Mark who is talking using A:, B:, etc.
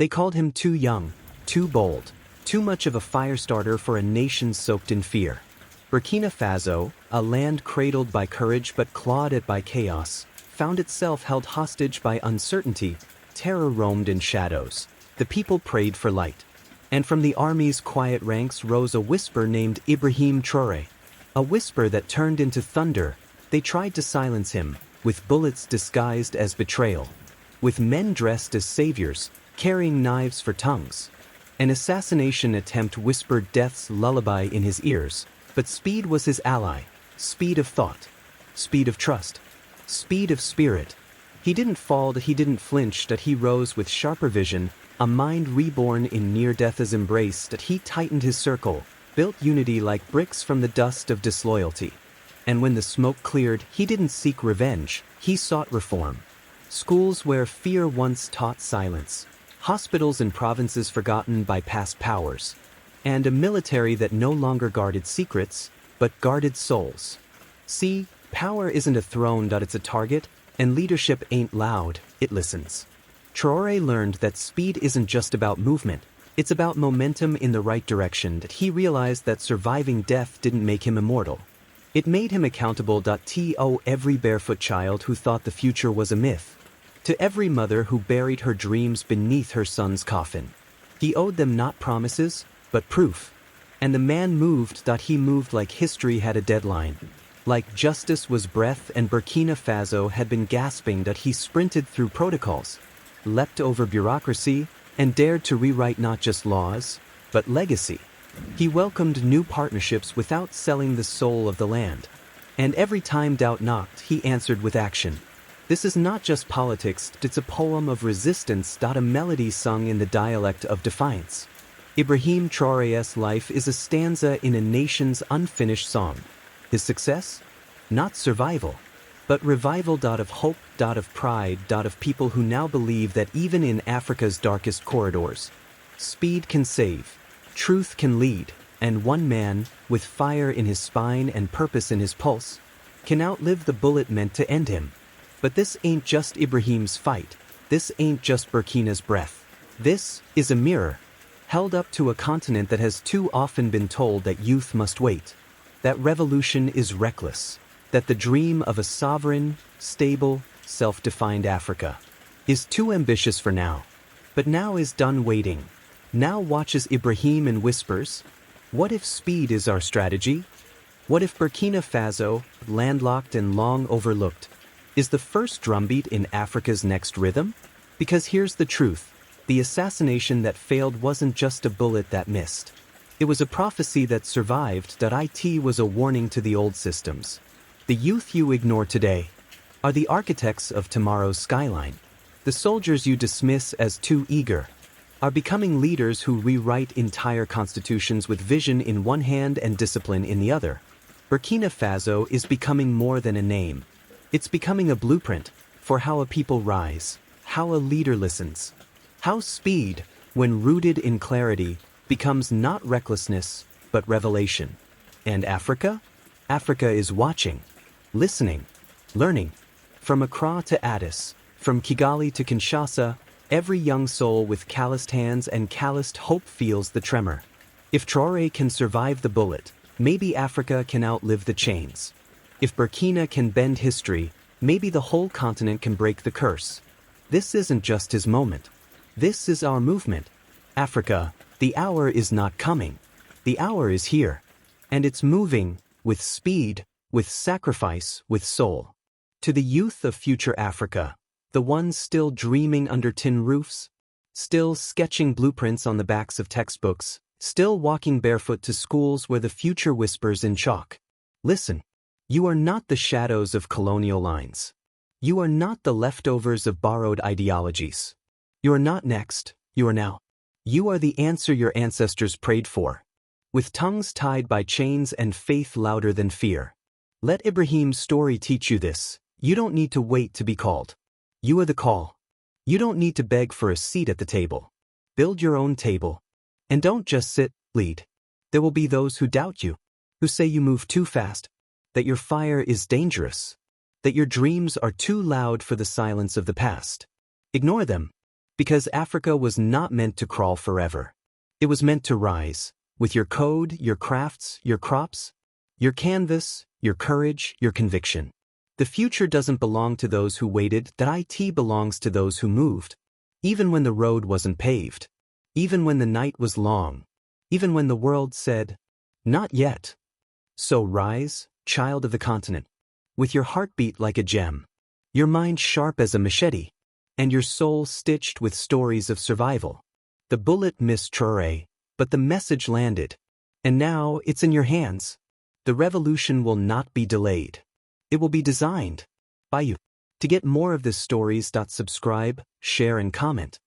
A: They called him too young, too bold, too much of a firestarter for a nation soaked in fear. Burkina Faso, a land cradled by courage but clawed at by chaos, found itself held hostage by uncertainty. Terror roamed in shadows. The people prayed for light. And from the army's quiet ranks rose a whisper named Ibrahim Traoré. A whisper that turned into thunder. They tried to silence him, with bullets disguised as betrayal. With men dressed as saviors, carrying knives for tongues. An assassination attempt whispered death's lullaby in his ears, but speed was his ally. Speed of thought. Speed of trust. Speed of spirit. He didn't fall, he didn't flinch, that he rose with sharper vision, a mind reborn in near-death's embrace, that he tightened his circle, built unity like bricks from the dust of disloyalty. And when the smoke cleared, he didn't seek revenge, he sought reform. Schools where fear once taught silence. Hospitals in provinces forgotten by past powers. And a military that no longer guarded secrets, but guarded souls. See, power isn't a throne, it's a target, and leadership ain't loud, it listens. Traoré learned that speed isn't just about movement, it's about momentum in the right direction. That he realized that surviving death didn't make him immortal. It made him accountable. To every barefoot child who thought the future was a myth. To every mother who buried her dreams beneath her son's coffin. He owed them not promises, but proof. And the man moved. He moved like history had a deadline. Like justice was breath and Burkina Faso had been gasping. He sprinted through protocols, leapt over bureaucracy, and dared to rewrite not just laws, but legacy. He welcomed new partnerships without selling the soul of the land. And every time doubt knocked, he answered with action. This is not just politics, it's a poem of resistance. A melody sung in the dialect of defiance. Ibrahim Traoré's life is a stanza in a nation's unfinished song. His success? Not survival, but revival. Of hope, of pride, of people who now believe that even in Africa's darkest corridors, speed can save, truth can lead, and one man, with fire in his spine and purpose in his pulse, can outlive the bullet meant to end him. But this ain't just Ibrahim's fight, this ain't just Burkina's breath. This is a mirror, held up to a continent that has too often been told that youth must wait, that revolution is reckless, that the dream of a sovereign, stable, self-defined Africa is too ambitious for now. But now is done waiting. Now watches Ibrahim and whispers, what if speed is our strategy? What if Burkina Faso, landlocked and long overlooked, is the first drumbeat in Africa's next rhythm? Because here's the truth, the assassination that failed wasn't just a bullet that missed. It was a prophecy that survived. It was a warning to the old systems. The youth you ignore today are the architects of tomorrow's skyline. The soldiers you dismiss as too eager are becoming leaders who rewrite entire constitutions with vision in one hand and discipline in the other. Burkina Faso is becoming more than a name. It's becoming a blueprint for how a people rise, how a leader listens, how speed, when rooted in clarity, becomes not recklessness, but revelation. And Africa? Africa is watching, listening, learning. From Accra to Addis, from Kigali to Kinshasa, every young soul with calloused hands and calloused hope feels the tremor. If Traoré can survive the bullet, maybe Africa can outlive the chains. If Burkina can bend history, maybe the whole continent can break the curse. This isn't just his moment. This is our movement. Africa, the hour is not coming. The hour is here. And it's moving, with speed, with sacrifice, with soul. To the youth of future Africa, the ones still dreaming under tin roofs, still sketching blueprints on the backs of textbooks, still walking barefoot to schools where the future whispers in chalk. Listen, you are not the shadows of colonial lines. You are not the leftovers of borrowed ideologies. You are not next, you are now. You are the answer your ancestors prayed for. With tongues tied by chains and faith louder than fear. Let Ibrahim's story teach you this. You don't need to wait to be called. You are the call. You don't need to beg for a seat at the table. Build your own table. And don't just sit, lead. There will be those who doubt you, who say you move too fast, that your fire is dangerous, that your dreams are too loud for the silence of the past. Ignore them. Because Africa was not meant to crawl forever. It was meant to rise, with your code, your crafts, your crops, your canvas, your courage, your conviction. The future doesn't belong to those who waited, that it belongs to those who moved. Even when the road wasn't paved. Even when the night was long. Even when the world said, not yet. So rise, child of the continent, with your heartbeat like a gem, your mind sharp as a machete, and your soul stitched with stories of survival. The bullet missed Traoré, but the message landed. And now it's in your hands. The revolution will not be delayed. It will be designed by you. To get more of this stories, subscribe, share and comment.